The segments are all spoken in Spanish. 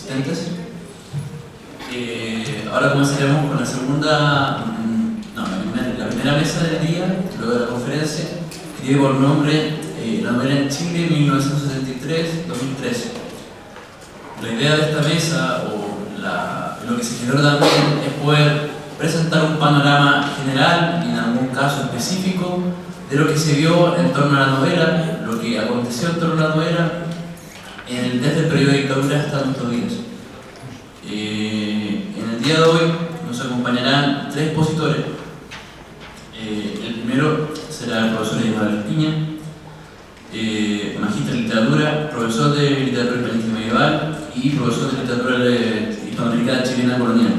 asistentes. Ahora comenzaremos con la segunda, la primera mesa del día, luego de la conferencia, que tiene por nombre La novela en Chile 1973-2013. La idea de esta mesa, o lo que se generó también, es poder presentar un panorama general y en algún caso específico de lo que se vio en torno a la novela, lo que aconteció en torno a la novela desde el periodo de dictadura hasta nuestros días. En el día de hoy nos acompañarán tres expositores. El primero será el profesor Emanuel Espiña, magíster en literatura, profesor de literatura hispánica medieval y profesor de literatura hispanoamericana chilena colonial,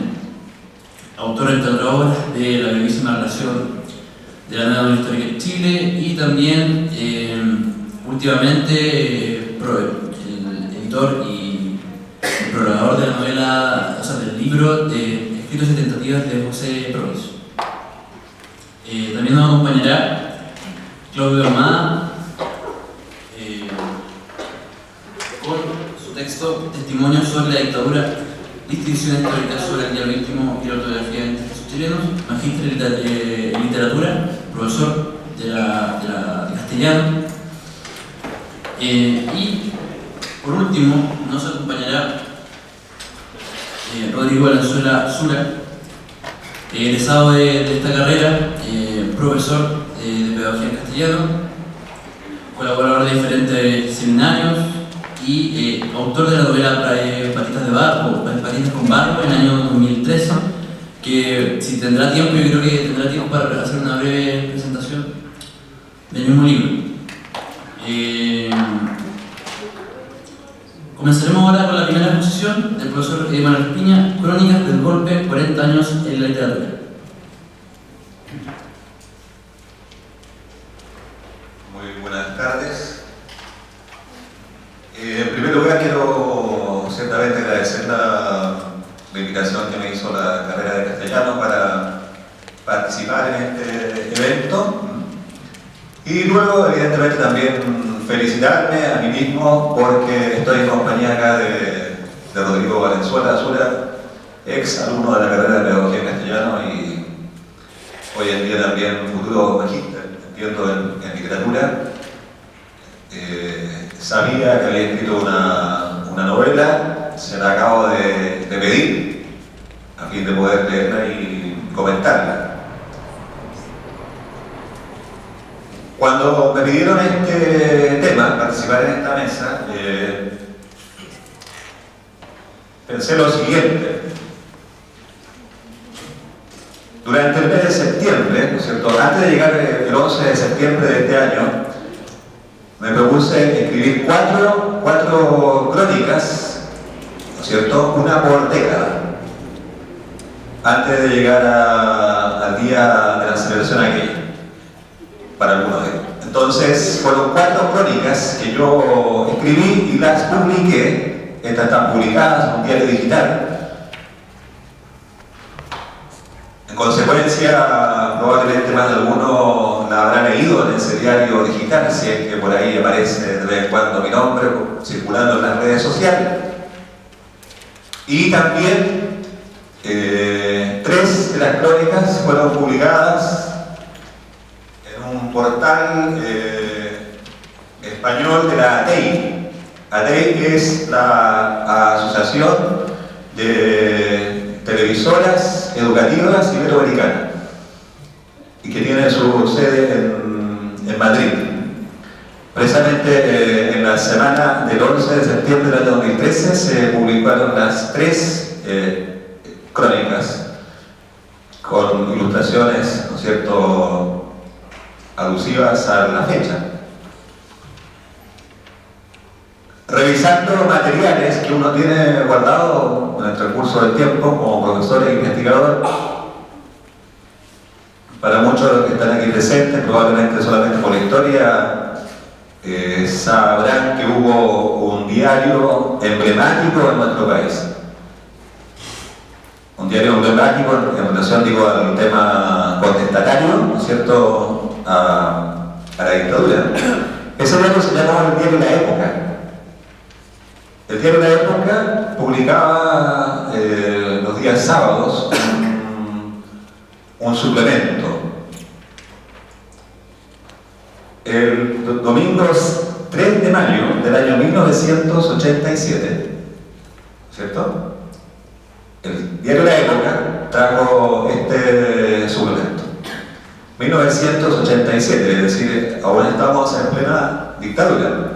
autor entre otras obras de La brevísima relación de la nueva histórica de Chile y también últimamente el editor y el programador de la novela, o sea, del libro de Escritos y Tentativas de José Provis. También nos acompañará Claudio Armada con su texto Testimonios sobre la dictadura, distinciones históricas sobre el dialogismo y la ortografía de textos chilenos, magíster en literatura, profesor de castellano. Y por último nos acompañará Rodrigo Valenzuela Sura, egresado de esta carrera, profesor de pedagogía en castellano, colaborador de diferentes seminarios y autor de la novela Patitas de Barro, Patitas con Barro, en el año 2013, que si tendrá tiempo, yo creo que tendrá tiempo para hacer una breve presentación del mismo libro. Comenzaremos ahora con la primera exposición del profesor Emanuel Espiña, Crónicas del Golpe, 40 años en la literatura. Muy buenas tardes. En primer lugar quiero ciertamente agradecer la invitación que me hizo la carrera de castellano para participar en este evento y luego evidentemente también felicitarme a mí mismo porque estoy en compañía acá de Rodrigo Valenzuela Sura, ex alumno de la carrera de pedagogía en castellano y hoy en día también futuro magíster, entiendo, en literatura. Sabía que había escrito una novela, se la acabo de pedir a fin de poder leerla y comentarla. Cuando me pidieron este tema, participar en esta mesa, pensé lo siguiente. Durante el mes de septiembre, ¿no es cierto?, antes de llegar el 11 de septiembre de este año, me propuse escribir cuatro crónicas, ¿no es cierto?, una por década, antes de llegar al día de la celebración aquella, para algunos de ellos. Entonces, fueron 4 crónicas que yo escribí y las publiqué. Estas están publicadas en un diario digital. En consecuencia, probablemente más de alguno la habrá leído en ese diario digital, si es que por ahí aparece de vez en cuando mi nombre circulando en las redes sociales. Y también 3 de las crónicas fueron publicadas en un portal español de la ATEI. ATEI es la Asociación de Televisoras Educativas Iberoamericanas y que tiene su sede en Madrid. Precisamente en la semana del 11 de septiembre del año 2013 se publicaron las 3 crónicas con ilustraciones, ¿no es cierto?, alusivas a la fecha. Revisando materiales que uno tiene guardado en el transcurso del tiempo como profesor e investigador, para muchos de los que están aquí presentes, probablemente solamente por la historia, sabrán que hubo un diario emblemático en nuestro país. Un diario emblemático en relación, digo, al tema contestatario, ¿no es cierto?, a la dictadura. Ese diario se llamaba el diario La Época. El diario La Época publicaba los días sábados un suplemento. El domingo 3 de mayo del año 1987, ¿cierto? El diario La Época trajo este suplemento. 1987, es decir, ahora estamos en plena dictadura.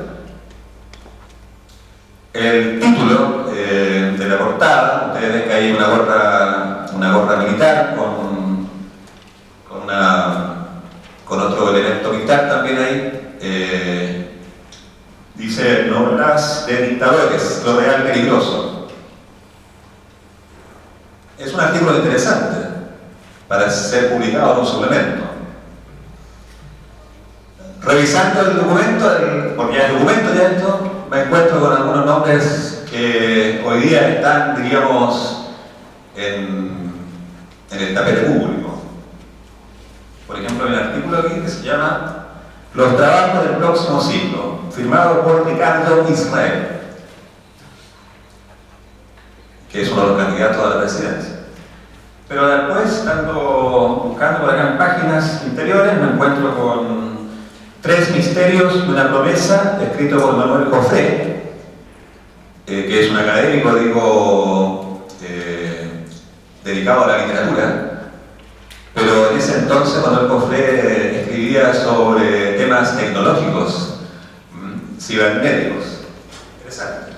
El título de la portada, ustedes ven que hay una gorra militar con otro elemento militar también ahí. Dice: novelas de dictadores, lo real peligroso. Es un artículo interesante para ser publicado en un suplemento. Revisando el documento, porque ya el documento ya esto, me encuentro con algunos nombres que hoy día están, diríamos, en el tapete público. Por ejemplo, hay un artículo aquí que se llama Los trabajos del próximo siglo, firmado por Ricardo Israel, que es uno de los candidatos a la presidencia. Pero después, buscando por acá en páginas interiores, me encuentro con Tres misterios de una promesa, escrito por Manuel Joffre, que es un académico, dedicado a la literatura, pero en ese entonces Manuel Joffre escribía sobre temas tecnológicos, cibernéticos. Interesante.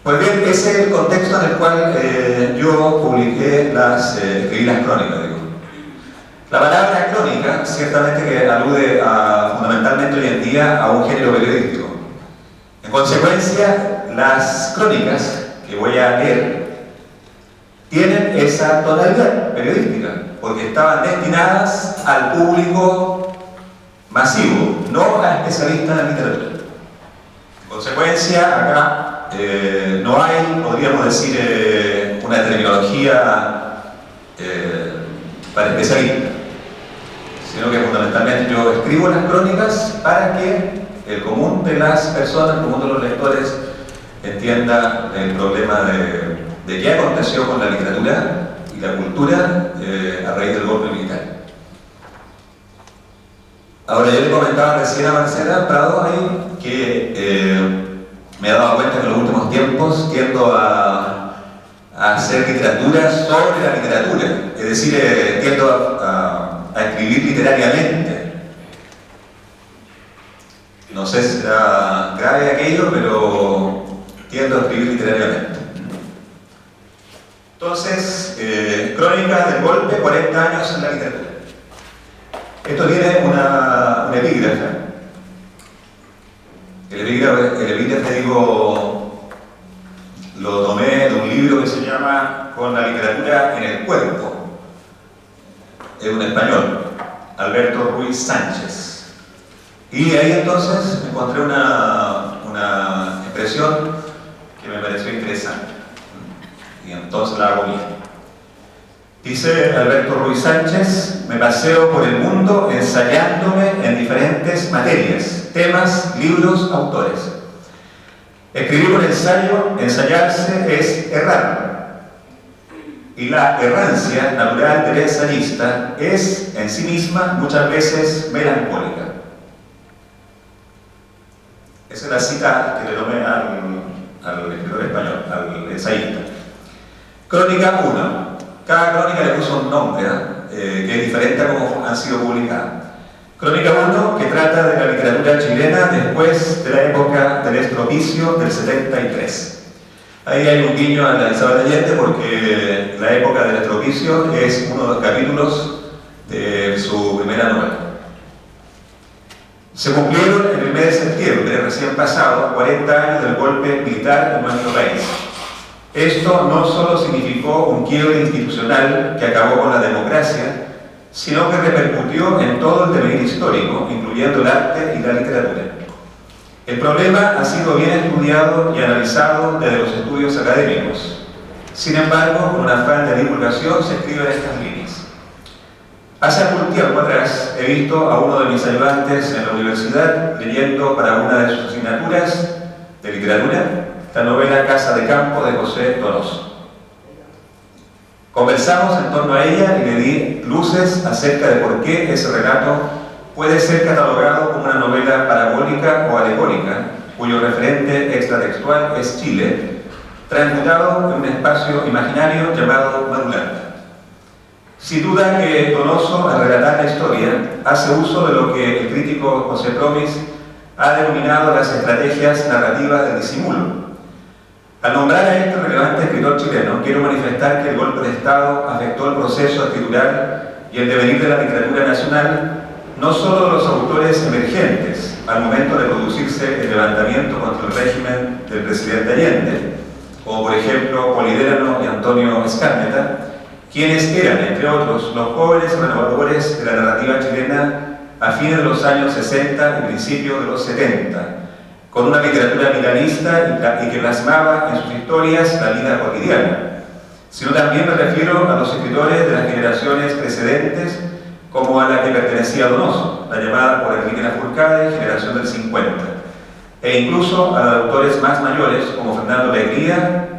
Pues bien, ese es el contexto en el cual yo escribí las crónicas. La palabra crónica, ciertamente que alude fundamentalmente hoy en día a un género periodístico. En consecuencia, las crónicas que voy a leer tienen esa tonalidad periodística, porque estaban destinadas al público masivo, no a especialistas en literatura. En consecuencia, acá no hay, podríamos decir, una terminología para especialistas, sino que fundamentalmente yo escribo las crónicas para que el común de las personas, el común de los lectores, entienda el problema de qué aconteció con la literatura y la cultura a raíz del golpe militar. Ahora, yo le comentaba recién a Marcela Prado ahí que me he dado cuenta que en los últimos tiempos tiendo a hacer literatura sobre la literatura, es decir, tiendo a escribir literariamente. No sé si será grave aquello, pero tiendo a escribir literariamente. Entonces, Crónicas del Golpe, 40 años en la literatura. Esto tiene una epígrafe. El epígrafe, lo tomé de un libro que se llama Con la literatura en el cuerpo. Es un español, Alberto Ruiz Sánchez. Y ahí entonces encontré una expresión que me pareció interesante. Y entonces la hago mía. Dice Alberto Ruiz Sánchez: me paseo por el mundo ensayándome en diferentes materias, temas, libros, autores. Escribir un ensayo, ensayarse, es errar. Y la errancia natural del ensayista es en sí misma muchas veces melancólica. Esa es la cita que le tomé al escritor español, al ensayista. Crónica 1. Cada crónica le puso un nombre, que es diferente a cómo han sido publicadas. Crónica 1, que trata de la literatura chilena después de la época del estropicio del 73. Ahí hay un guiño a la Isabel Allende, porque la época del estropicio es uno de los capítulos de su primera novela. Se cumplieron en el mes de septiembre, recién pasado, 40 años del golpe militar en nuestro país. Esto no solo significó un quiebre institucional que acabó con la democracia, sino que repercutió en todo el devenir histórico, incluyendo el arte y la literatura. El problema ha sido bien estudiado y analizado desde los estudios académicos. Sin embargo, con un afán de divulgación se escriben estas líneas. Hace algún tiempo atrás he visto a uno de mis ayudantes en la universidad leyendo para una de sus asignaturas de literatura, la novela Casa de Campo de José Donoso. Conversamos en torno a ella y le di luces acerca de por qué ese relato puede ser catalogado como una novela parabólica o alegórica, cuyo referente extratextual es Chile, transmutado en un espacio imaginario llamado Madulanda. Sin duda que Donoso, al relatar la historia, hace uso de lo que el crítico José Promis ha denominado las estrategias narrativas del disimulo. Al nombrar a este relevante escritor chileno, quiero manifestar que el golpe de Estado afectó el proceso escritural y el devenir de la literatura nacional, no solo de los autores emergentes al momento de producirse el levantamiento contra el régimen del presidente Allende, como por ejemplo Poliderano y Antonio Skármeta, quienes eran, entre otros, los jóvenes renovadores de la narrativa chilena a fines de los años 60 y principios de los 70, con una literatura milanista y que plasmaba en sus historias la vida cotidiana, sino también me refiero a los escritores de las generaciones precedentes, como a la que pertenecía Donoso, la llamada por Enrique Lafourcade generación del 50, e incluso a los autores más mayores, como Fernando Alegría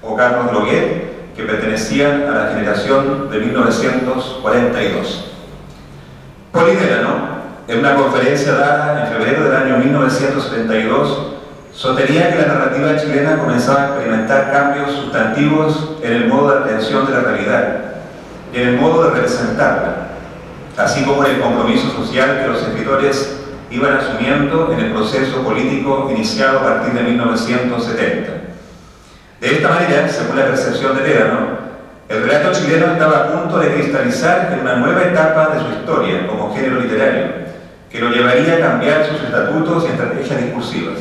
o Carlos Droguet, que pertenecían a la generación de 1942. Poliderano, en una conferencia dada en febrero del año 1972, sostenía que la narrativa chilena comenzaba a experimentar cambios sustantivos en el modo de atención de la realidad y en el modo de representarla, así como en el compromiso social que los escritores iban asumiendo en el proceso político iniciado a partir de 1970. De esta manera, según la percepción de Ledano, el relato chileno estaba a punto de cristalizar en una nueva etapa de su historia como género literario, que lo llevaría a cambiar sus estatutos y estrategias discursivas.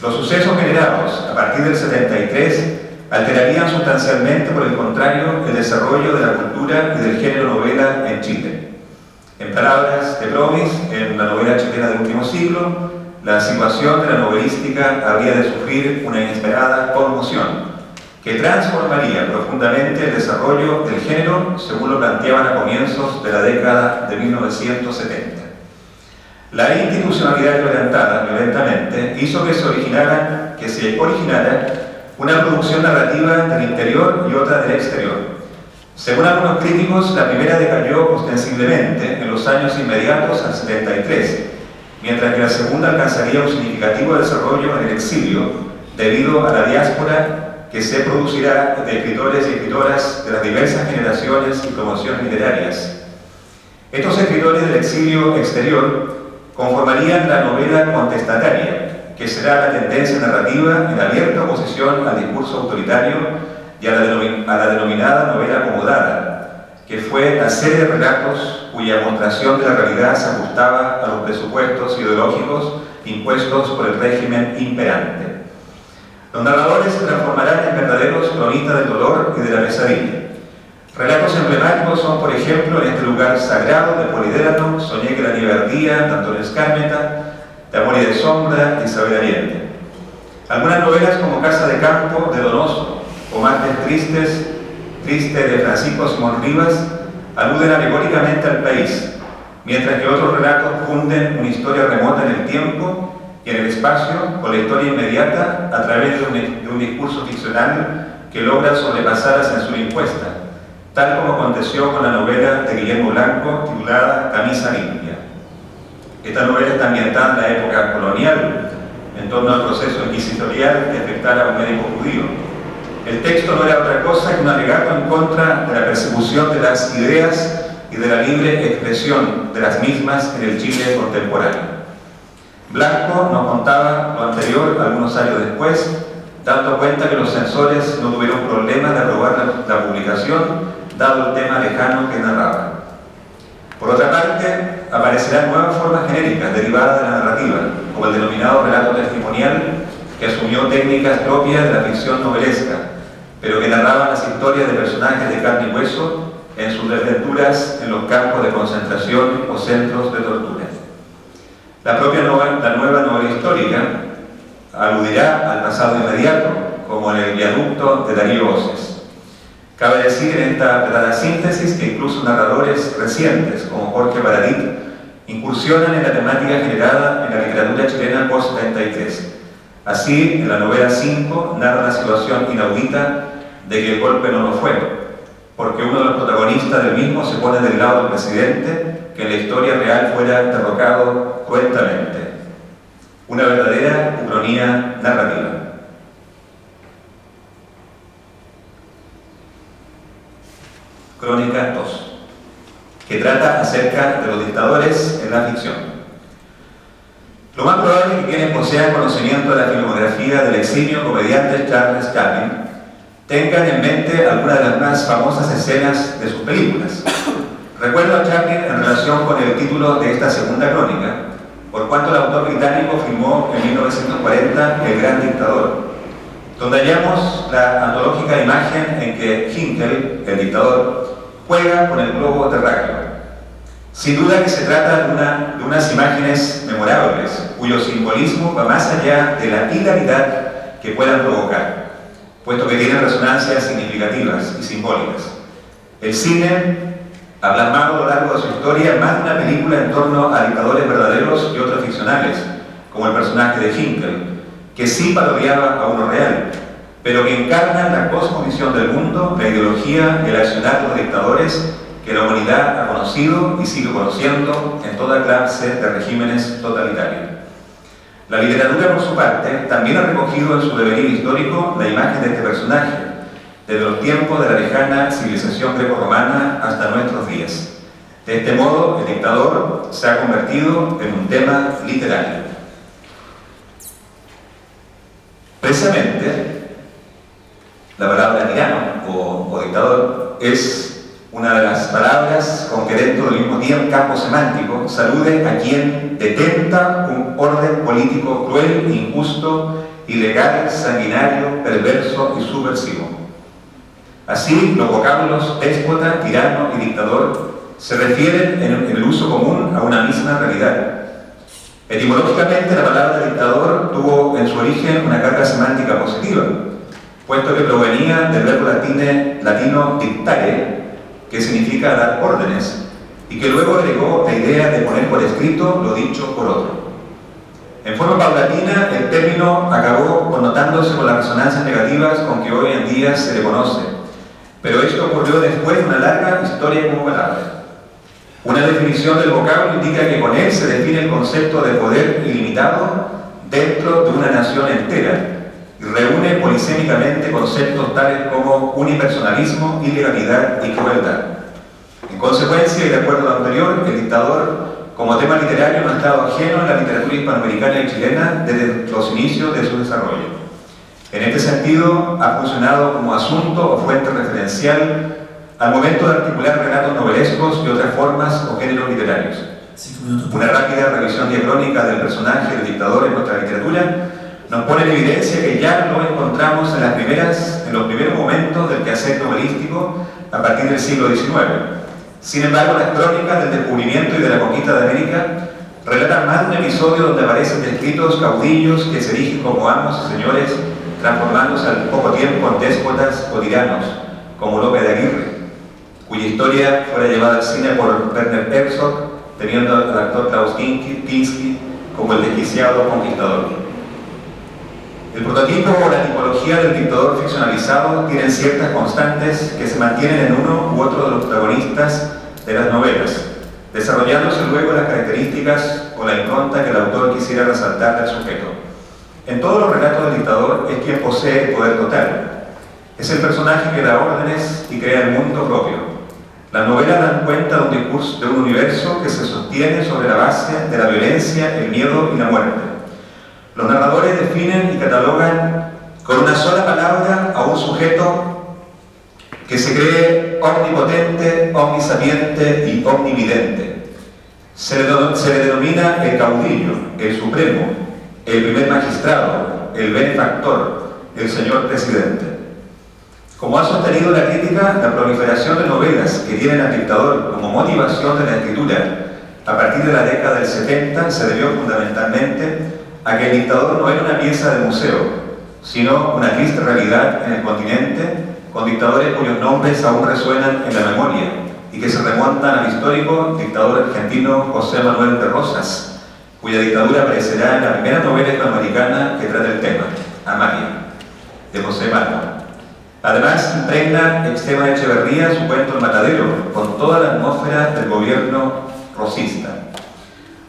Los sucesos generados a partir del 73 alterarían sustancialmente, por el contrario, el desarrollo de la cultura y del género novela en Chile. En palabras de Promis, en la novela chilena del último siglo, la situación de la novelística habría de sufrir una inesperada conmoción que transformaría profundamente el desarrollo del género, según lo planteaban a comienzos de la década de 1970. La institucionalidad violentamente hizo que se originara una producción narrativa del interior y otra del exterior. Según algunos críticos, la primera decayó ostensiblemente en los años inmediatos al 73, mientras que la segunda alcanzaría un significativo desarrollo en el exilio, debido a la diáspora que se producirá de escritores y escritoras de las diversas generaciones y promociones literarias. Estos escritores del exilio exterior conformarían la novela contestataria, que será la tendencia narrativa en abierta oposición al discurso autoritario y a la denominada novela acomodada, que fue la serie de relatos cuya mostración de la realidad se ajustaba a los presupuestos ideológicos impuestos por el régimen imperante. Los narradores se transformarán en verdaderos cronistas del dolor y de la pesadilla. Relatos emblemáticos son, por ejemplo, En este lugar sagrado, de Poliderano, Soñé que la nieve ardía, de Antonio Skármeta, De amor y de sombra, de Isabel Allende. Algunas novelas como Casa de Campo, de Donoso, o Martes Tristes, Triste, de Francisco Simón Rivas, aluden alegóricamente al país, mientras que otros relatos funden una historia remota en el tiempo y en el espacio con la historia inmediata a través de un discurso ficcional que logra sobrepasar la censura impuesta, tal como aconteció con la novela de Guillermo Blanco titulada Camisa limpia. Esta novela está ambientada en la época colonial, en torno al proceso inquisitorial que afectara a un médico judío. El texto no era otra cosa que un alegato en contra de la persecución de las ideas y de la libre expresión de las mismas en el Chile contemporáneo. Blanco nos contaba lo anterior algunos años después, dando cuenta que los censores no tuvieron problema de aprobar la publicación, dado el tema lejano que narraba. Por otra parte, aparecerán nuevas formas genéricas derivadas de la narrativa, como el denominado relato testimonial, que asumió técnicas propias de la ficción novelesca, pero que narraban las historias de personajes de carne y hueso en sus desventuras en los campos de concentración o centros de tortura. La nueva novela histórica aludirá al pasado inmediato, como en El viaducto de Darío Voces. Cabe decir en esta apretada síntesis que incluso narradores recientes, como Jorge Baradit, incursionan en la temática generada en la literatura chilena post-73, Así, en la novela 5 narra una situación inaudita de que el golpe no lo fue, porque uno de los protagonistas del mismo se pone del lado del presidente, que en la historia real fuera derrocado cruentamente. Una verdadera ucronía narrativa. Crónica 2, que trata acerca de los dictadores en la ficción. Lo más probable es que quienes posean conocimiento de la filmografía del eximio comediante Charles Chaplin tengan en mente algunas de las más famosas escenas de sus películas. Recuerdo a Chaplin en relación con el título de esta segunda crónica, por cuanto el autor británico filmó en 1940 El Gran Dictador, donde hallamos la antológica imagen en que Hinkel, el dictador, juega con el globo terráqueo. Sin duda que se trata de unas imágenes memorables, cuyo simbolismo va más allá de la hilaridad que puedan provocar, puesto que tienen resonancias significativas y simbólicas. El cine ha plasmado a lo largo de su historia más de una película en torno a dictadores verdaderos y otros ficcionales, como el personaje de Hinkel, que sí parodiaba a uno real, pero que encarna la cosmovisión del mundo, la ideología y el accionar de los dictadores que la humanidad ha conocido y sigue conociendo en toda clase de regímenes totalitarios. La literatura, por su parte, también ha recogido en su devenir histórico la imagen de este personaje, desde los tiempos de la lejana civilización grecorromana hasta nuestros días. De este modo, el dictador se ha convertido en un tema literario. Precisamente, la palabra tirano o dictador es una de las palabras con que dentro del mismo tiempo campo semántico salude a quien detenta un orden político cruel, injusto, ilegal, sanguinario, perverso y subversivo. Así, los vocablos déspota, tirano y dictador se refieren en el uso común a una misma realidad. Etimológicamente, la palabra dictador tuvo en su origen una carga semántica positiva, puesto que provenía del verbo latino dictare, que significa dar órdenes, y que luego agregó la idea de poner por escrito lo dicho por otro. En forma paulatina, el término acabó connotándose con las resonancias negativas con que hoy en día se le conoce, pero esto ocurrió después de una larga historia como palabra. Una definición del vocablo indica que con él se define el concepto de poder ilimitado dentro de una nación entera, y reúne polisémicamente conceptos tales como unipersonalismo, ilegalidad y crueldad. En consecuencia, y de acuerdo a lo anterior, el dictador como tema literario no ha estado ajeno en la literatura hispanoamericana y chilena desde los inicios de su desarrollo. En este sentido, ha funcionado como asunto o fuente referencial al momento de articular relatos novelescos y otras formas o géneros literarios. Una rápida revisión diacrónica del personaje del dictador en nuestra literatura nos pone en evidencia que ya lo encontramos en los primeros momentos del quehacer novelístico a partir del siglo XIX. Sin embargo, las crónicas del descubrimiento y de la conquista de América relatan más de un episodio donde aparecen descritos caudillos que se erigen como amos y señores, transformándose al poco tiempo en déspotas o tiranos, como Lope de Aguirre, cuya historia fuera llevada al cine por Werner Herzog, teniendo al actor Klaus Kinski como el desquiciado conquistador. El prototipo o la tipología del dictador ficcionalizado tienen ciertas constantes que se mantienen en uno u otro de los protagonistas de las novelas, desarrollándose luego las características o la impronta que el autor quisiera resaltar del sujeto. En todos los relatos del dictador es quien posee el poder total. Es el personaje que da órdenes y crea el mundo propio. Las novelas dan cuenta de un universo que se sostiene sobre la base de la violencia, el miedo y la muerte. Los narradores definen y catalogan con una sola palabra a un sujeto que se cree omnipotente, omnisapiente y omnividente. Se le denomina el caudillo, el supremo, el primer magistrado, el benefactor, el señor presidente. Como ha sostenido la crítica, la proliferación de novelas que tienen al dictador como motivación de la escritura a partir de la década del 70 se debió fundamentalmente a que el dictador no era una pieza de museo, sino una triste realidad en el continente, con dictadores cuyos nombres aún resuenan en la memoria y que se remontan al histórico dictador argentino José Manuel de Rosas, cuya dictadura aparecerá en la primera novela hispanoamericana que trata el tema, Amalia, de José Marmol. Además, impregna Esteban Echeverría su cuento El Matadero, con toda la atmósfera del gobierno rosista.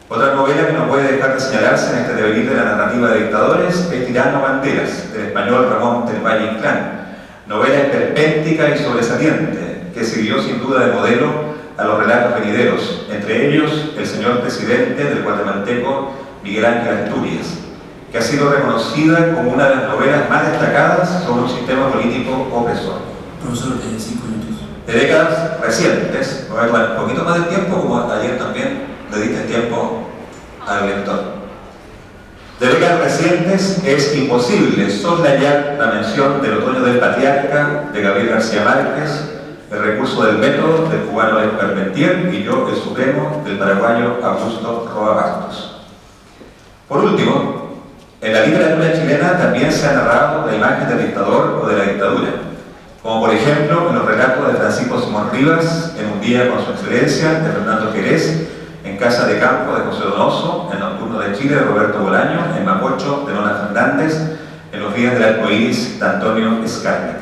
Otra novela que no puede dejar de señalarse en este devenir de la narrativa de dictadores es Tirano Banderas, del español Ramón del Valle Inclán, novela esperpéntica y sobresaliente, que sirvió sin duda de modelo a los relatos venideros, entre ellos El señor presidente del guatemalteco Miguel Ángel Asturias, que ha sido reconocida como una de las novelas más destacadas sobre un sistema político opresor. Profesor, 5 minutos. De décadas recientes, voy a tomar un poquito más de tiempo, como ayer también le diste tiempo al lector. De décadas recientes es imposible soslayar la mención del Otoño del Patriarca de Gabriel García Márquez, El recurso del método del cubano Alejo Carpentier y Yo, el Supremo del paraguayo Augusto Roa Bastos. Por último, en la literatura chilena también se ha narrado la imagen del dictador o de la dictadura, como por ejemplo en los relatos de Francisco Simón Rivas, En un día con su excelencia, de Fernando Jerez, En casa de campo, de José Donoso, En nocturno de Chile, de Roberto Bolaño, En Mapocho, de Nona Fernández, En los días del arco iris, de Antonio Escármeta.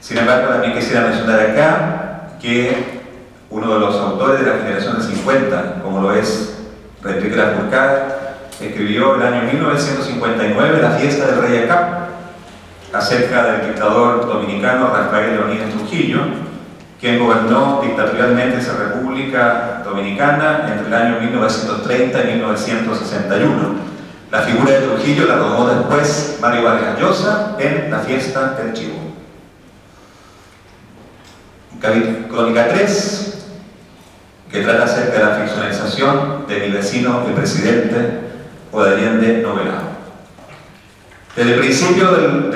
Sin embargo, también quisiera mencionar acá que uno de los autores de la generación del 50, como lo es Enrique Lafourcade, escribió en el año 1959 La fiesta del rey Acá, acerca del dictador dominicano Rafael Leónidas Trujillo, quien gobernó dictatorialmente esa República Dominicana entre el año 1930 y 1961. La figura de Trujillo la tomó después Mario Vargas Llosa en La fiesta del Chivo. Crónica 3, que trata acerca de la ficcionalización de Mi vecino el presidente o de Allende novelado. Desde el principio del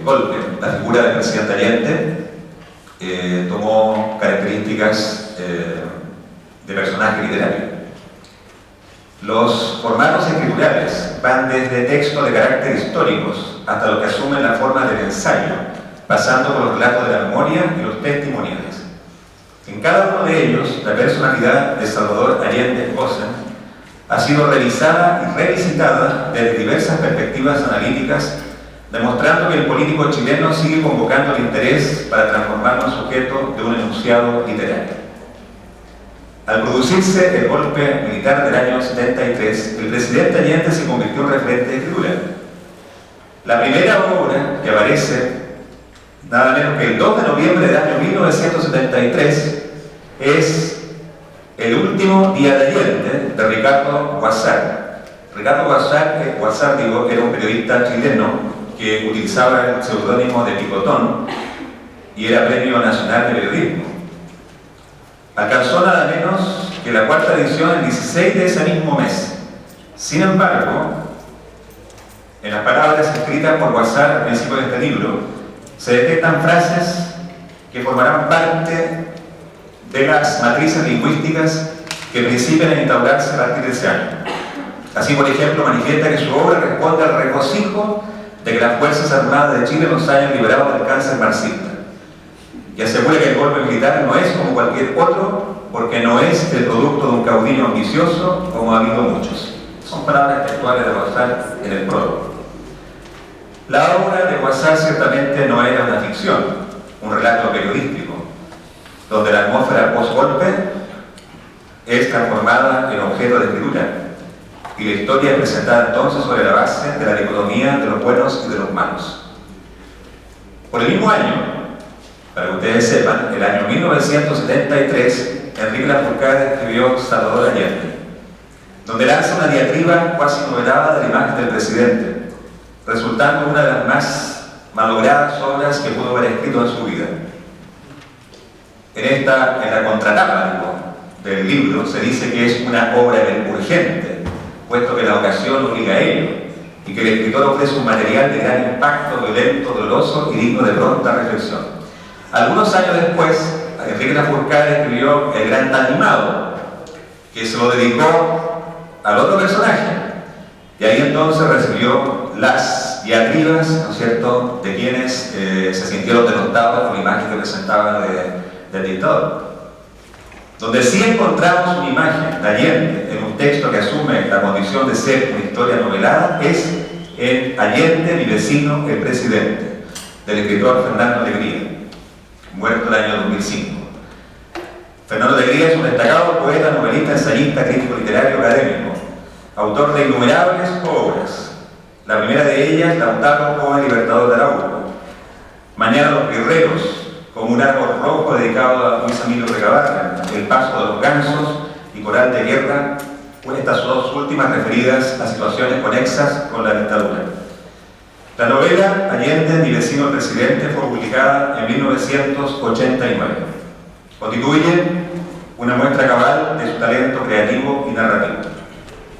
golpe, la figura del presidente Allende tomó características de personaje literario. Los formatos escriturales van desde textos de carácter históricos hasta lo que asumen la forma del ensayo, pasando por los relatos de la memoria y los testimoniales. En cada uno de ellos, la personalidad de Salvador Allende Gosen ha sido revisada y revisitada desde diversas perspectivas analíticas, demostrando que el político chileno sigue convocando el interés para transformarlo en sujeto de un enunciado literario. Al producirse el golpe militar del año 73, el presidente Allende se convirtió en referente de escritura. La primera obra que aparece, nada menos que el 2 de noviembre del año 1973, es El último día de Allende, de Ricardo Guassar. Ricardo Guassar, era un periodista chileno que utilizaba el seudónimo de Picotón y era Premio Nacional de Periodismo. Alcanzó nada menos que la cuarta edición el 16 de ese mismo mes. Sin embargo, en las palabras escritas por Guassar al principio de este libro, se detectan frases que formarán parte de las matrices lingüísticas que principian a instaurarse a partir de ese año. Así, por ejemplo, manifiesta que su obra responde al regocijo de que las Fuerzas Armadas de Chile nos hayan liberado del cáncer marxista, y asegura que el golpe militar no es como cualquier otro porque no es el producto de un caudillo ambicioso como ha habido muchos. Son palabras textuales de Guassar en el prólogo. La obra de Guassar ciertamente no era una ficción, un relato periodístico, donde la atmósfera post-golpe es transformada en objeto de escritura, y la historia es presentada entonces sobre la base de la dicotomía de los buenos y de los malos. Por el mismo año, para que ustedes sepan, el año 1973, Enrique Lafourcade escribió Salvador Allende, donde lanza una diatriba casi novelada de la imagen del presidente, resultando una de las más malogradas obras que pudo haber escrito en su vida. En la contratapa del libro se dice que es una obra urgente, puesto que la ocasión obliga a ello, y que el escritor ofrece un material de gran impacto, violento, doloroso y digno de pronta reflexión. Algunos años después, Enrique Lafourcade escribió El gran animado, que se lo dedicó al otro personaje, y ahí entonces recibió las diatribas, ¿no es cierto?, de quienes se sintieron denostados por la imagen que presentaba del dictador. Donde sí encontramos una imagen de Allende en un texto que asume la condición de ser una historia novelada es en Allende, mi vecino, el presidente, del escritor Fernando Alegría, muerto el año 2005. Fernando Alegría es un destacado poeta, novelista, ensayista, crítico literario, académico, autor de innumerables obras. La primera de ellas, Lautaro o El Libertador de Arauco, Mañana los Guerreros, como un árbol rojo dedicado a Luis Emilio Recabarren, El Paso de los Gansos y Coral de Guerra, pues estas dos últimas referidas a situaciones conexas con la dictadura. La novela Allende, mi vecino el presidente, fue publicada en 1989. Constituye una muestra cabal de su talento creativo y narrativo.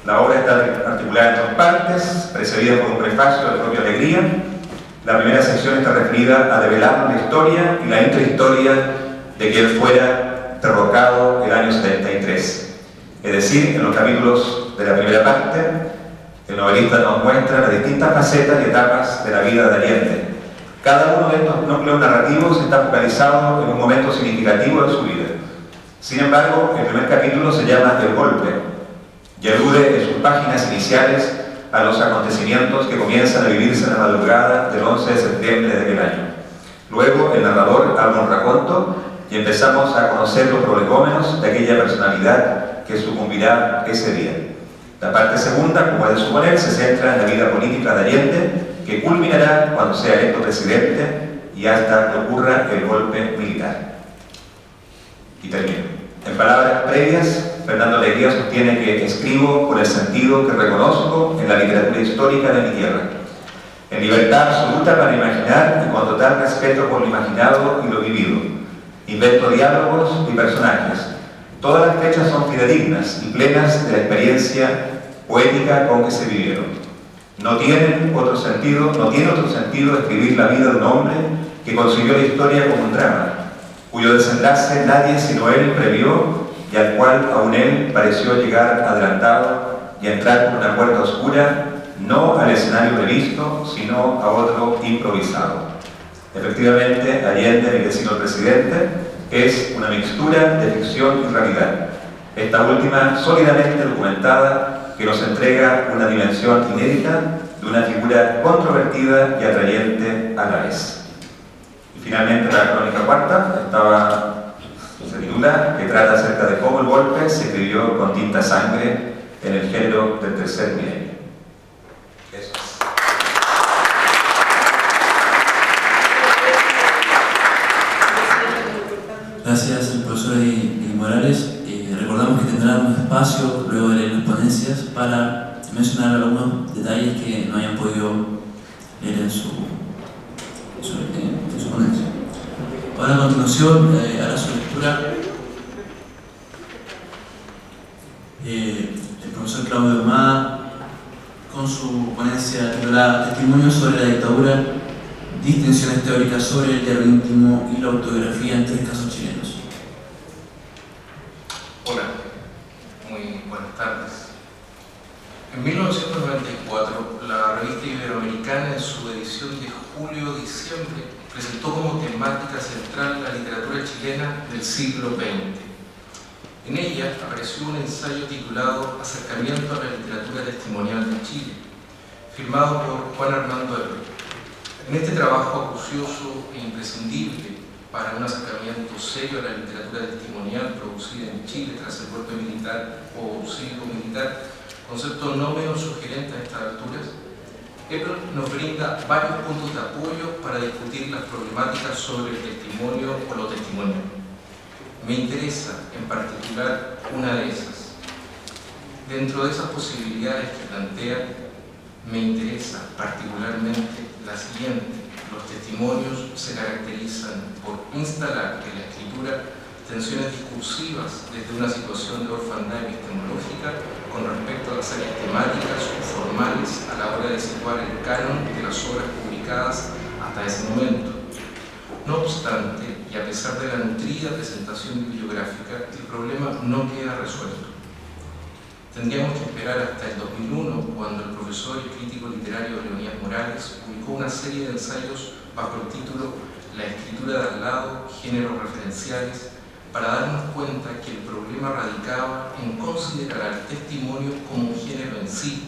La obra está articulada en dos partes, precedida por un prefacio del propio Alegría. La primera sección está referida a develar la historia y la intrahistoria de que él fuera derrocado el año 73. Es decir, en los capítulos de la primera parte, el novelista nos muestra las distintas facetas y etapas de la vida de Allende. Cada uno de estos núcleos narrativos está focalizado en un momento significativo de su vida. Sin embargo, el primer capítulo se llama El Golpe y alude en sus páginas iniciales a los acontecimientos que comienzan a vivirse en la madrugada del 11 de septiembre de aquel año. Luego, el narrador abre un raconto y empezamos a conocer los prolegómenos de aquella personalidad que sucumbirá ese día. La parte segunda, como es de suponer, se centra en la vida política de Allende, que culminará cuando sea electo presidente y hasta que ocurra el golpe militar. Y termino. En palabras previas, Fernando Alegría sostiene que escribo con el sentido que reconozco en la literatura histórica de mi tierra, en libertad absoluta para imaginar y con total respeto por lo imaginado y lo vivido. Invento diálogos y personajes. Todas las fechas son fidedignas y plenas de la experiencia poética con que se vivieron. No tiene otro sentido escribir la vida de un hombre que concibió la historia como un drama, cuyo desenlace nadie sino él previó y al cual aún él pareció llegar adelantado y entrar por una puerta oscura, no al escenario previsto, sino a otro improvisado. Efectivamente, Allende, mi vecino el presidente, es una mixtura de ficción y realidad, esta última sólidamente documentada que nos entrega una dimensión inédita de una figura controvertida y atrayente a la vez. Y finalmente la crónica cuarta se titula, que trata acerca de cómo el golpe se escribió con tinta sangre en el género del tercer milenio. Eso es. Gracias al profesor Eddie Morales. Recordamos que tendrá un espacio luego de leer las ponencias para mencionar algunos detalles que no hayan podido leer en su ponencia. Ahora a continuación hará su lectura el profesor Claudio Ahumada con su ponencia titulada Testimonios sobre la dictadura, distinciones teóricas sobre el diario íntimo y la autobiografía en 3 casos chilenos. Hola, muy buenas tardes. En 1994, la revista Iberoamericana, en su edición de julio-diciembre, presentó como temática central la literatura chilena del siglo XX. En ella apareció un ensayo titulado Acercamiento a la literatura testimonial de Chile, firmado por Juan Armando Ebrard. En este trabajo acucioso e imprescindible para un acercamiento serio a la literatura testimonial producida en Chile tras el golpe militar o cívico-militar, concepto no menos sugerente a estas alturas, Ebrard nos brinda varios puntos de apoyo para discutir las problemáticas sobre el testimonio o lo testimonial. Me interesa en particular una de esas. Dentro de esas posibilidades que plantea, me interesa particularmente la siguiente. Los testimonios se caracterizan por instalar en la escritura tensiones discursivas desde una situación de orfandad epistemológica con respecto a las áreas temáticas o formales a la hora de situar el canon de las obras publicadas hasta ese momento. No obstante, y a pesar de la nutrida presentación bibliográfica, el problema no queda resuelto. Tendríamos que esperar hasta el 2001, cuando el profesor y crítico literario Leonidas Morales publicó una serie de ensayos bajo el título La escritura de al lado, géneros referenciales, para darnos cuenta que el problema radicaba en considerar al testimonio como un género en sí,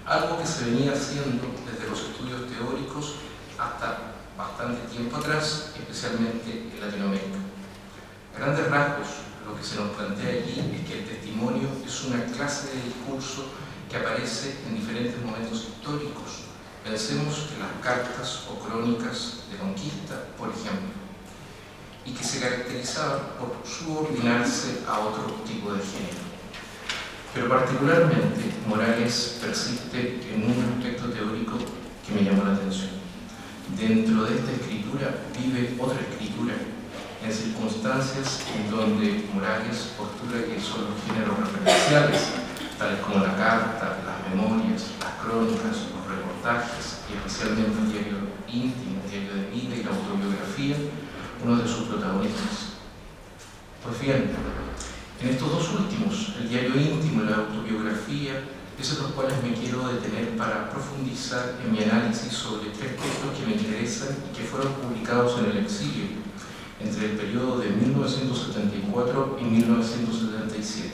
algo que se venía haciendo desde los estudios teóricos hasta bastante tiempo atrás, especialmente en Latinoamérica. A grandes rasgos, lo que se nos plantea allí es que el testimonio es una clase de discurso que aparece en diferentes momentos históricos. Pensemos en las cartas o crónicas de conquista, por ejemplo, y que se caracterizaban por subordinarse a otro tipo de género. Pero particularmente Morales persiste en un aspecto teórico que me llamó la atención. Dentro de esta escritura vive otra escritura, en circunstancias en donde Morales postula que son los géneros referenciales, tales como la carta, las memorias, las crónicas, los reportajes, y especialmente el diario íntimo, el diario de vida y la autobiografía, uno de sus protagonistas. Pues bien, en estos dos últimos, el diario íntimo y la autobiografía, es en los cuales me quiero detener para profundizar en mi análisis sobre tres textos que me interesan y que fueron publicados en el exilio entre el periodo de 1974 y 1977.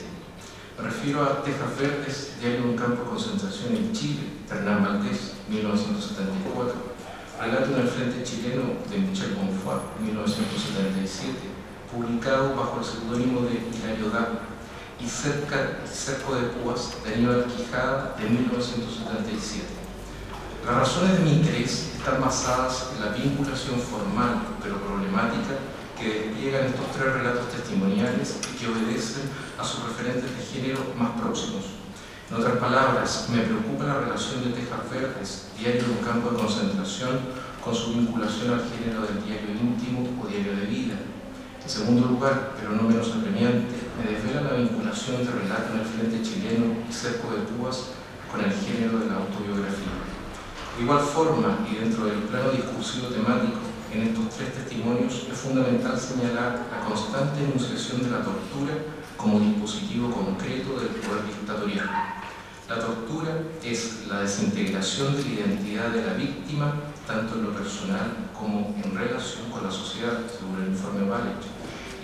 Me refiero a Tejas Verdes, diario de un campo de concentración en Chile, Hernán Valdés, 1974, Relato en el Frente Chileno de Michel Bonfoy, 1977, publicado bajo el seudónimo de Hilario Dá, y Cerco de Púas, de Aníbal Quijada, de 1977. Las razones de mi interés están basadas en la vinculación formal, pero problemática, que despliegan estos tres relatos testimoniales y que obedecen a sus referentes de género más próximos. En otras palabras, me preocupa la relación de Tejas Verdes, diario de un campo de concentración, con su vinculación al género del diario íntimo o diario de vida. En segundo lugar, pero no menos apremiante, me desvela la vinculación de Relato en el Frente Chileno y Cerco de Púas con el género de la autobiografía. De igual forma, y dentro del plano discursivo temático, en estos tres testimonios es fundamental señalar la constante enunciación de la tortura como dispositivo concreto del poder dictatorial. La tortura es la desintegración de la identidad de la víctima, tanto en lo personal como en relación con la sociedad, según el informe Balich,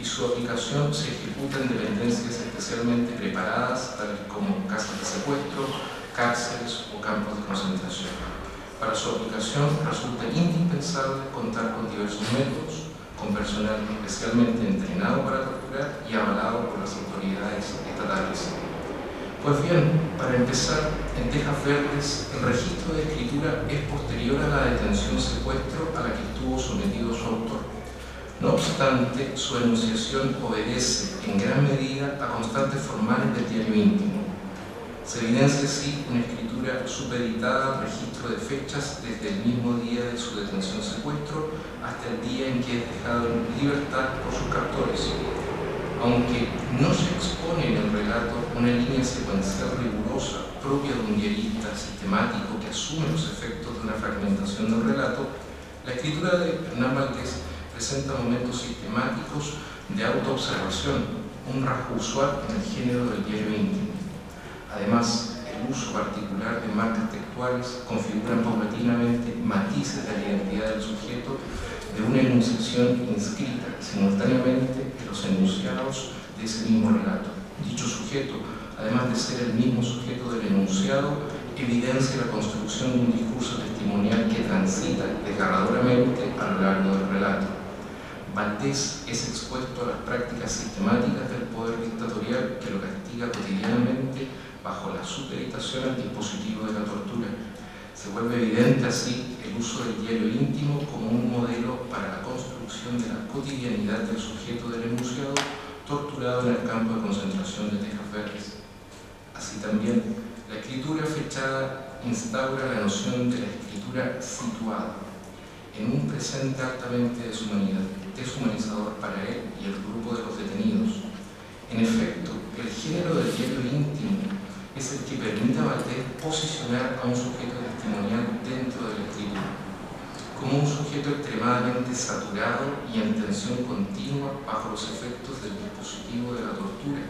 y su aplicación se ejecuta en dependencias especialmente preparadas, tales como casas de secuestro, cárceles o campos de concentración. Para su aplicación resulta indispensable contar con diversos métodos, con personal especialmente entrenado para torturar y avalado por las autoridades estatales. Pues bien, para empezar, en Tejas Verdes el registro de escritura es posterior a la detención-secuestro a la que estuvo sometido su autor. No obstante, su enunciación obedece en gran medida a constantes formales del diario íntimo. Se evidencia así una escritura supeditada al registro de fechas desde el mismo día de su detención-secuestro hasta el día en que es dejado en libertad por sus captores. Aunque no se expone en el relato una línea secuencial rigurosa propia de un diarista sistemático que asume los efectos de una fragmentación del relato, la escritura de Hernán Valdés presenta momentos sistemáticos de autoobservación, un rasgo usual en el género del diario íntimo. Además, el uso particular de marcas textuales configuran paulatinamente matices de la identidad del sujeto de una enunciación inscrita simultáneamente en los enunciados de ese mismo relato. Dicho sujeto, además de ser el mismo sujeto del enunciado, evidencia la construcción de un discurso testimonial que transita desgarradoramente a lo largo del relato. Valdés es expuesto a las prácticas sistemáticas del poder dictatorial que lo castiga cotidianamente bajo la supeditación al dispositivo de la tortura. Se vuelve evidente así el uso del diario íntimo como un modelo para la construcción de la cotidianidad del sujeto del enunciado torturado en el campo de concentración de Tejas Verdes. Así también, la escritura fechada instaura la noción de la escritura situada en un presente altamente deshumanizador para él y el grupo de los detenidos. En efecto, el género del diario íntimo es el que permite a Valdés posicionar a un sujeto testimonial dentro de la escritura, como un sujeto extremadamente saturado y en tensión continua bajo los efectos del dispositivo de la tortura.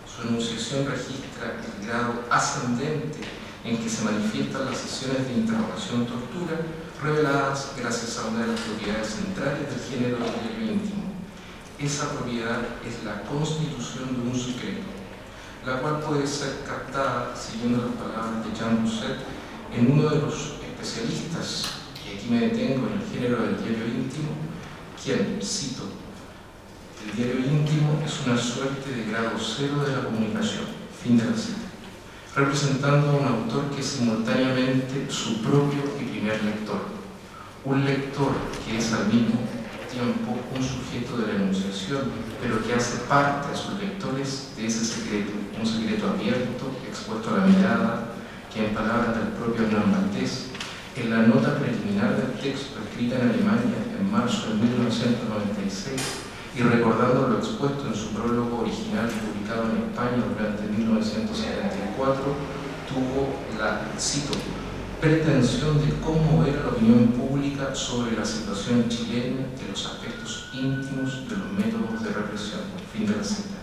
Su enunciación registra el grado ascendente en que se manifiestan las sesiones de interrogación-tortura reveladas gracias a una de las propiedades centrales del género del diario íntimo, esa propiedad es la constitución de un secreto, la cual puede ser captada, siguiendo las palabras de Jean Rousset, en uno de los especialistas, y aquí me detengo en el género del diario íntimo, quien, cito, el diario íntimo es una suerte de grado cero de la comunicación, fin de la cita, representando a un autor que es simultáneamente su propio y primer lector, un lector que es al mismo tiempo un sujeto de la enunciación, pero que hace parte a sus lectores de ese secreto, un secreto abierto, expuesto a la mirada, que en palabras del propio Hernán Valdés, en la nota preliminar del texto escrita en Alemania en marzo de 1996 y recordando lo expuesto en su prólogo original publicado en España durante 1974, tuvo la, cito, pretensión de conmover a la opinión pública sobre la situación chilena de los aspectos íntimos de los métodos de represión. Fin de la cita.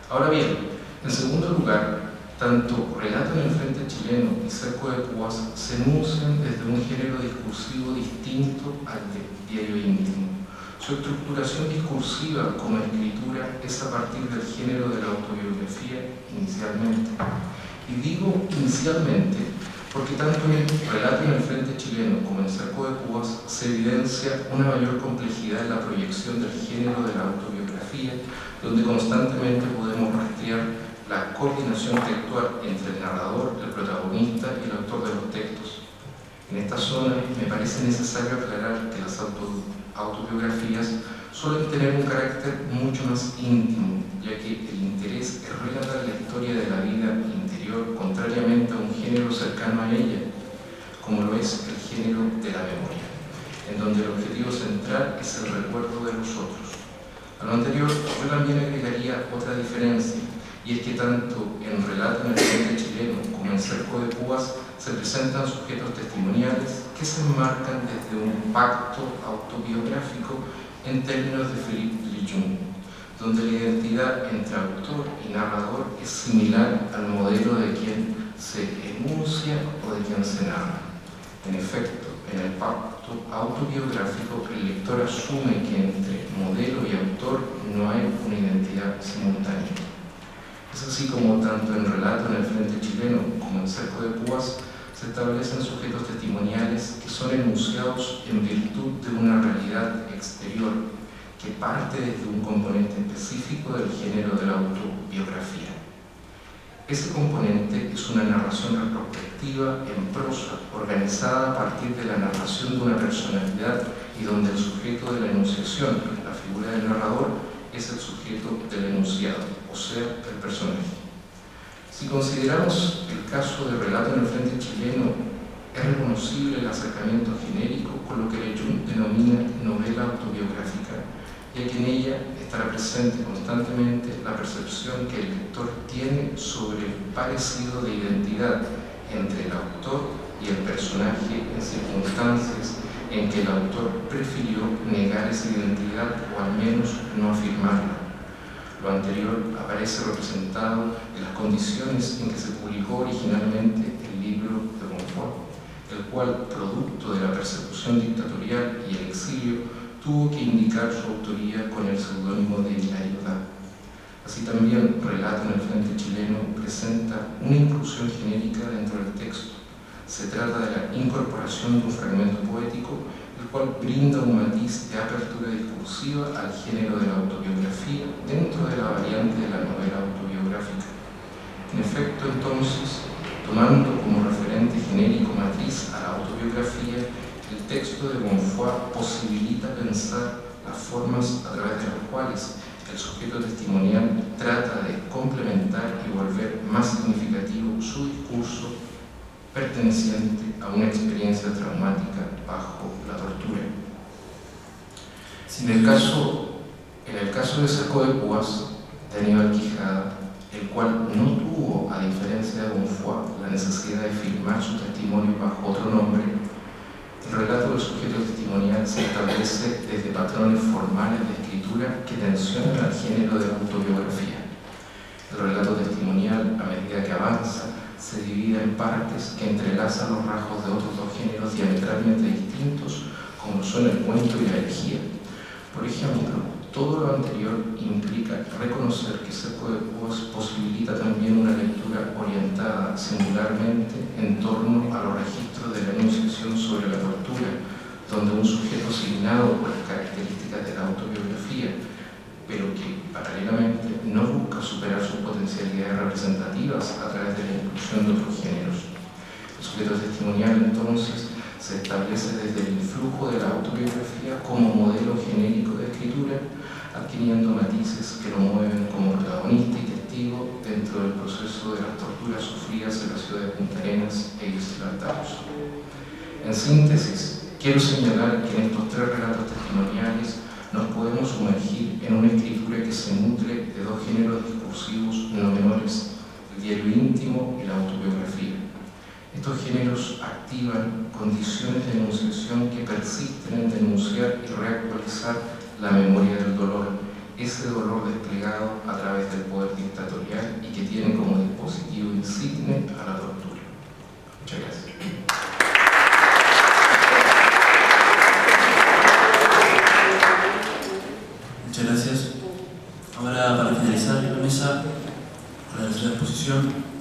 Ahora bien, en segundo lugar, tanto Relato en el Frente Chileno y Cerco de Púas se enuncian desde un género discursivo distinto al de diario íntimo. Su estructuración discursiva como escritura es a partir del género de la autobiografía inicialmente. Y digo inicialmente porque tanto en el Relato en el Frente Chileno como en Cerco de Púas se evidencia una mayor complejidad en la proyección del género de la autobiografía, donde constantemente podemos rastrear la coordinación textual entre el narrador, el protagonista y el autor de los textos. En esta zona me parece necesario aclarar que las autobiografías suelen tener un carácter mucho más íntimo, ya que el interés es relatar la historia de la vida interior, contrariamente a un género cercano a ella, como lo es el género de la memoria, en donde el objetivo central es el recuerdo de los otros. A lo anterior, yo también agregaría otra diferencia, y es que tanto en Relato en el Frente Chileno como en Cerco de Púas se presentan sujetos testimoniales que se enmarcan desde un pacto autobiográfico en términos de Philippe Lejeune, donde la identidad entre autor y narrador es similar al modelo de quien se enuncia o de quien se narra. En efecto, en el pacto autobiográfico, el lector asume que entre modelo y autor no hay una identidad simultánea. Es así como tanto en Relato en el Frente Chileno como en Cerco de Púas se establecen sujetos testimoniales que son enunciados en virtud de una realidad exterior que parte desde un componente específico del género de la autobiografía. Ese componente es una narración retrospectiva en prosa, organizada a partir de la narración de una personalidad y donde el sujeto de la enunciación, la figura del narrador, es el sujeto del enunciado, o sea, el personaje. Si consideramos el caso de Relato en el Frente Chileno, es reconocible el acercamiento genérico con lo que Lejeune denomina novela autobiográfica, ya que en ella estará presente constantemente la percepción que el lector tiene sobre el parecido de identidad entre el autor y el personaje en circunstancias en que el autor prefirió negar esa identidad o al menos no afirmarla. Lo anterior aparece representado en las condiciones en que se publicó originalmente el libro de Bonfoy, el cual, producto de la persecución dictatorial y el exilio, tuvo que indicar su autoría con el seudónimo de Hilario Da. Así también, Relato en el Frente Chileno presenta una inclusión genérica dentro del texto. Se trata de la incorporación de un fragmento poético, el cual brinda un matiz de apertura discursiva al género de la autobiografía dentro de la variante de la novela autobiográfica. En efecto, entonces, tomando como referente genérico matriz a la autobiografía, el texto de Bonfoy posibilita pensar las formas a través de las cuales el sujeto testimonial trata de complementar y volver más significativo su discurso perteneciente a una experiencia traumática bajo la tortura. En el caso de Cerco de Púas, de Aníbal Quijada, el cual no tuvo, a diferencia de Bonfoy, la necesidad de firmar su testimonio bajo otro nombre, el relato del sujeto testimonial se establece desde patrones formales de escritura que tensionan al género de la autobiografía. El relato testimonial, a medida que avanza, se divide en partes que entrelazan los rasgos de otros dos géneros diametralmente distintos, como son el cuento y la elegía. Por ejemplo, todo lo anterior implica reconocer que se posibilita también una lectura orientada singularmente en torno a los registros de la enunciación sobre la tortura, donde un sujeto asignado por las características de la autobiografía, pero que paralelamente no busca superar sus potencialidades representativas a través de la inclusión de otros géneros. El sujeto testimonial, entonces, se establece desde el influjo de la autobiografía como modelo genérico de escritura, adquiriendo matices que lo mueven como protagonista y testigo dentro del proceso de las torturas sufridas en la ciudad de Punta Arenas e Isla Taos. En síntesis, quiero señalar que en estos tres relatos testimoniales nos podemos sumergir en una escritura que se nutre de dos géneros discursivos no menores, el diario íntimo y la autobiografía. Estos géneros activan condiciones de enunciación que persisten en denunciar y reactualizar la memoria del dolor, ese dolor desplegado a través del poder dictatorial y que tiene como dispositivo insigne a la tortura. Muchas gracias. Muchas gracias. Ahora, para finalizar la mesa, con la tercera exposición,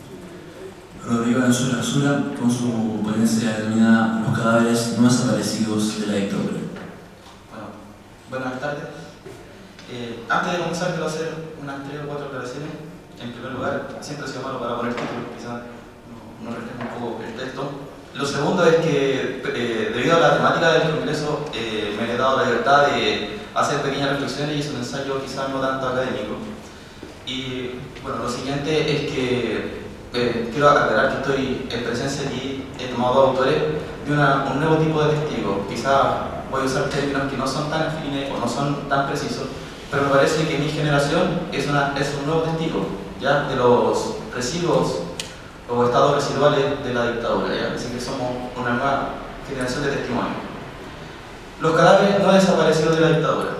Rodrigo Anzula con su ponencia denominada Los cadáveres no desaparecidos de la dictadura. Bueno, buenas tardes. Antes de comenzar, quiero hacer unas 3 o 4 aclaraciones. En primer lugar, siempre ha sido malo para poner títulos, quizás no refleja un poco el texto. Lo segundo es que, debido a la temática del Congreso, me he dado la libertad de hacer pequeñas reflexiones y es un ensayo quizás no tanto académico. Y bueno, lo siguiente es que quiero aclarar que estoy en presencia aquí, he tomado 2 autores de un nuevo tipo de testigo. Quizá voy a usar términos que no son tan afines o no son tan precisos, pero me parece que mi generación es un nuevo testigo, ¿ya? De los residuos o estados residuales de la dictadura, ¿ya? Así que somos una nueva generación de testimonio. Los cadáveres no desaparecidos de la dictadura.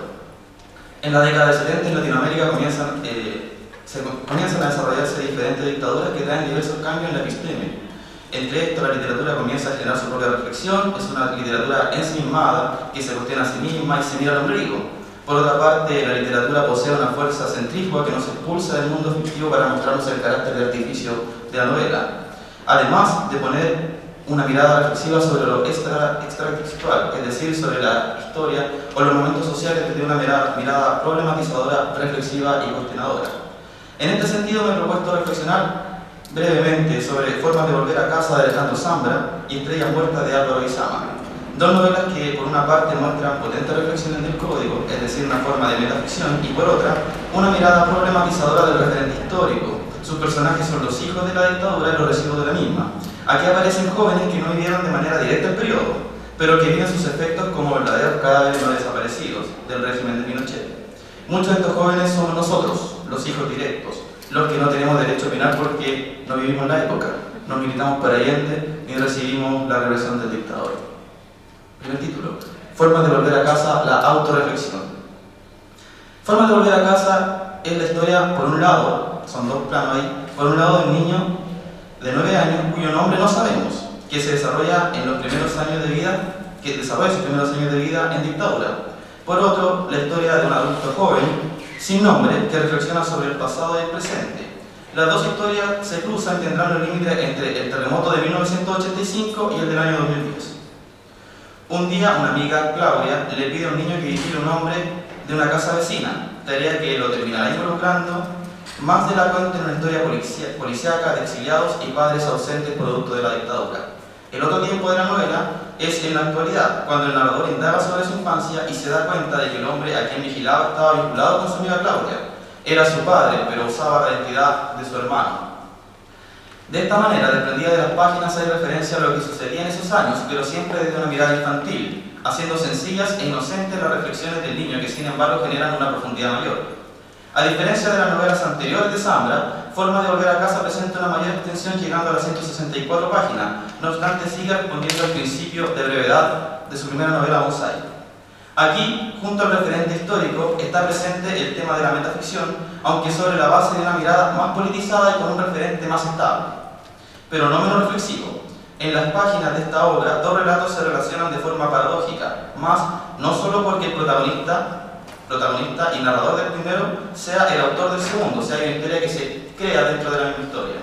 En la década de 70 en Latinoamérica comienzan a desarrollarse diferentes dictaduras que traen diversos cambios en la episteme. Entre esto, la literatura comienza a generar su propia reflexión, es una literatura ensimismada que se cuestiona a sí misma y se mira al ombligo. Por otra parte, la literatura posee una fuerza centrífuga que nos expulsa del mundo fictivo para mostrarnos el carácter de artificio de la novela, además de poner una mirada reflexiva sobre lo extratextual, es decir, sobre la historia o los momentos sociales desde una mirada problematizadora, reflexiva y cuestionadora. En este sentido, me he propuesto reflexionar brevemente sobre Formas de volver a casa de Alejandro Zambra y Estrellas muertas de Álvaro Izama, 2 novelas que por una parte muestran potentes reflexiones del código, es decir, una forma de metaficción, y por otra, una mirada problematizadora del referente histórico. Sus personajes son los hijos de la dictadura y los residuos de la misma. Aquí aparecen jóvenes que no vivieron de manera directa el periodo, pero que viven sus efectos como verdaderos cadáveres no desaparecidos del régimen de Pinochet. Muchos de estos jóvenes somos nosotros, los hijos directos, los que no tenemos derecho a opinar porque no vivimos la época, no militamos para Allende ni recibimos la represión del dictador. Primer título: Formas de volver a casa, la autorreflexión. Formas de volver a casa es la historia, por un lado, son 2 planos ahí, por un lado de un niño de 9 años cuyo nombre no sabemos, que se desarrolla en los primeros años de vida, que desarrolla sus primeros años de vida en dictadura. Por otro, la historia de un adulto joven sin nombre que reflexiona sobre el pasado y el presente. Las 2 historias se cruzan y tendrán el límite entre el terremoto de 1985 y el del año 2010. Un día, una amiga, Claudia, le pide a un niño que vigile un hombre de una casa vecina, tarea que lo terminará involucrando más de la cuenta en una historia policíaca de exiliados y padres ausentes producto de la dictadura. El otro tiempo de la novela es en la actualidad, cuando el narrador indaga sobre su infancia y se da cuenta de que el hombre a quien vigilaba estaba vinculado con su amiga Claudia. Era su padre, pero usaba la identidad de su hermano. De esta manera, desprendida de las páginas, hay referencia a lo que sucedía en esos años, pero siempre desde una mirada infantil, haciendo sencillas e inocentes las reflexiones del niño que, sin embargo, generan una profundidad mayor. A diferencia de las novelas anteriores de Zambra, Formas de volver a casa presenta una mayor extensión llegando a las 164 páginas, no obstante sigue respondiendo al principio de brevedad de su primera novela Bonsai. Aquí, junto al referente histórico, está presente el tema de la metaficción, aunque sobre la base de una mirada más politizada y con un referente más estable, pero no menos reflexivo. En las páginas de esta obra, 2 relatos se relacionan de forma paradójica, más no solo porque el protagonista protagonista y narrador del primero sea el autor del segundo, o sea, hay una historia que se crea dentro de la misma historia.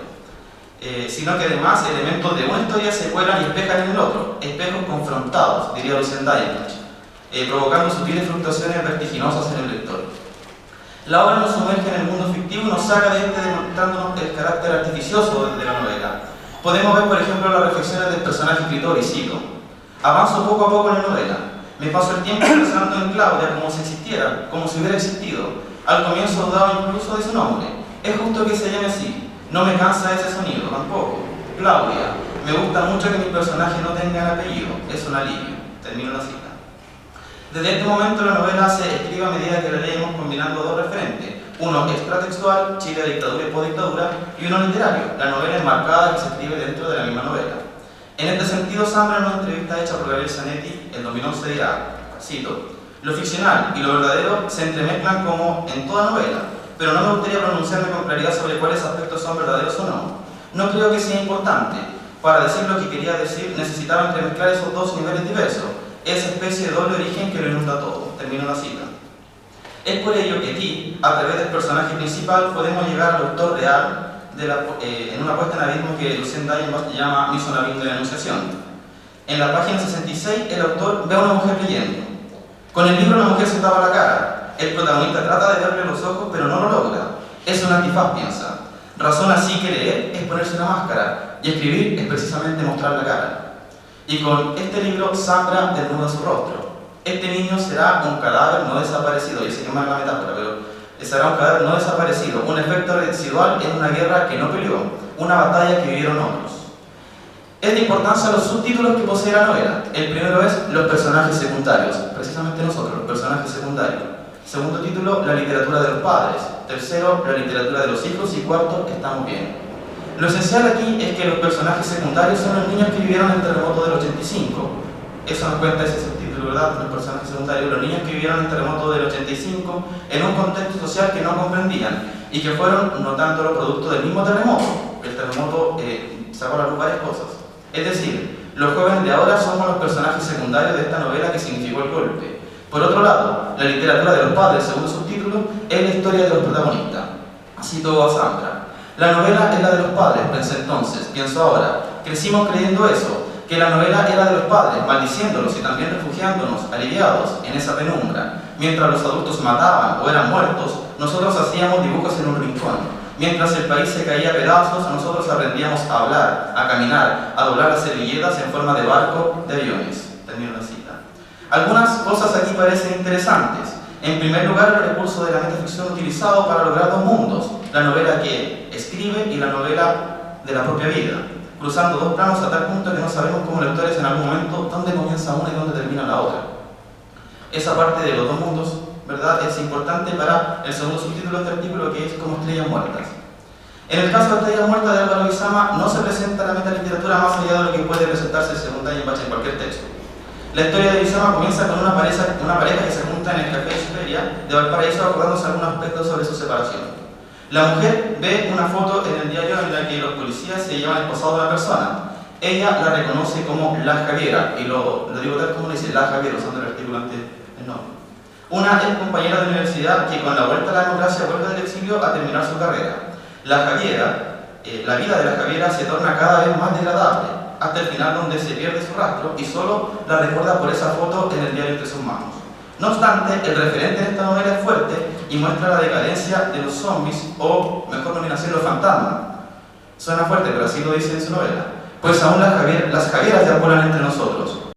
Sino que además elementos de una historia se cuelan y espejan en el otro, espejos confrontados, diría Lucien Diamond, provocando sutiles fluctuaciones vertiginosas en el lector. La obra nos sumerge en el mundo fictivo y nos saca de este demostrándonos el carácter artificioso de la novela. Podemos ver, por ejemplo, las reflexiones del personaje escritor, y cito: avanzo poco a poco en la novela. Me paso el tiempo pensando en Claudia como si existiera, como si hubiera existido. Al comienzo dudaba incluso de su nombre. Es justo que se llame así. No me cansa ese sonido, tampoco. Claudia. Me gusta mucho que mi personaje no tenga el apellido. Es un alivio. Termino la cita. Desde este momento la novela se escribe a medida que la leemos combinando dos referentes. Uno extratextual, Chile, dictadura y postdictadura, y uno literario, la novela enmarcada que se escribe dentro de la misma novela. En este sentido, Zambra, en una entrevista hecha por Gabriel Zanetti en 2011 dirá, cito: lo ficcional y lo verdadero se entremezclan como en toda novela, pero no me gustaría pronunciarme con claridad sobre cuáles aspectos son verdaderos o no. No creo que sea importante. Para decir lo que quería decir, necesitaba entremezclar esos dos niveles diversos, esa especie de doble origen que lo inunda todo. Termino la cita. Es por ello que aquí, a través del personaje principal, podemos llegar al autor real en una puesta en abismo que Lucien Diamond llama Mise en abismo de la enunciación. En la página 66, el autor ve a una mujer leyendo. Con el libro la mujer se tapa la cara. El protagonista trata de verle los ojos, pero no lo logra. Es un antifaz, piensa. Razón así que leer es ponerse una máscara, y escribir es precisamente mostrar la cara. Y con este libro, Zambra desnuda su rostro. Este niño será un cadáver no desaparecido. Yo sé que es mala la metáfora, pero será un cadáver no desaparecido, un efecto residual en una guerra que no peleó, una batalla que vivieron otros. Es de importancia los subtítulos que posee la novela. El primero es los personajes secundarios, precisamente nosotros, los personajes secundarios. Segundo título, la literatura de los padres. Tercero, la literatura de los hijos. Y cuarto, estamos bien. Lo esencial aquí es que los personajes secundarios son los niños que vivieron el terremoto del 85. Eso nos cuenta ese subtítulo, ¿verdad? Los personajes secundarios, los niños que vivieron el terremoto del 85 en un contexto social que no comprendían y que fueron notándolo producto del mismo terremoto. El terremoto sacó a la luz varias cosas. Es decir, los jóvenes de ahora somos los personajes secundarios de esta novela que significó el golpe. Por otro lado, la literatura de los padres, segundo subtítulo, es la historia de los protagonistas. Cito a Zambra. La novela es la de los padres, pensé entonces, pienso ahora. Crecimos creyendo eso, que la novela era de los padres, maldiciéndolos y también refugiándonos, aliviados, en esa penumbra. Mientras los adultos mataban o eran muertos, nosotros hacíamos dibujos en un rincón. Mientras el país se caía a pedazos, nosotros aprendíamos a hablar, a caminar, a doblar las servilletas en forma de barco, de aviones. Termino la cita. Algunas cosas aquí parecen interesantes. En primer lugar, el recurso de la metaficción utilizado para lograr dos mundos, la novela que escribe y la novela de la propia vida, cruzando dos planos a tal punto que no sabemos como lectores en algún momento dónde comienza una y dónde termina la otra. Esa parte de los dos mundos, ¿verdad?, es importante para el segundo subtítulo de este artículo, que es como estrellas muertas. En el caso de Estrellas Muertas de Álvaro Guizama, no se presenta la metaliteratura más allá de lo que puede presentarse según Diamond en cualquier texto. La historia de Guizama comienza con una pareja que se junta en el Café de Siberia de Valparaíso acordándose algunos aspectos sobre su separación. La mujer ve una foto en el diario en la que los policías se llevan esposado a una persona. Ella la reconoce como la Javiera, y lo digo tal como dice, la Javiera, usando el artículo antes del nombre. Una ex compañera de universidad que con la vuelta a la democracia vuelve del exilio a terminar su carrera. La Javiera, la vida de la Javiera se torna cada vez más degradable, hasta el final donde se pierde su rastro y solo la recuerda por esa foto en el diario entre sus manos. No obstante, el referente de esta novela es fuerte y muestra la decadencia de los zombies, o mejor denominación, los fantasmas. Suena fuerte, pero así lo dice en su novela. Pues aún las Javieras deambulan entre nosotros.